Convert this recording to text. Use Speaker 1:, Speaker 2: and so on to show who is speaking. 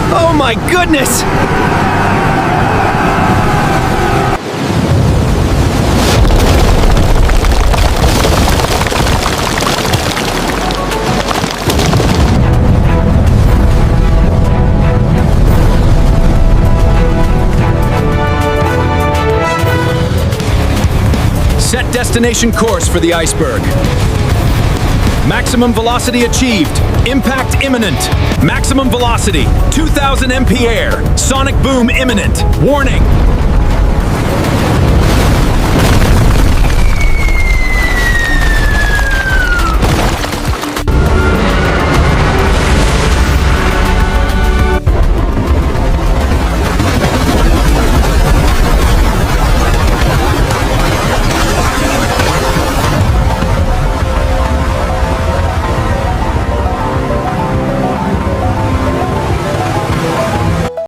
Speaker 1: Oh my goodness! Set destination course for the Iceberg. Maximum velocity achieved. Impact imminent. Maximum velocity, 2,000 MPH. Sonic boom imminent. Warning,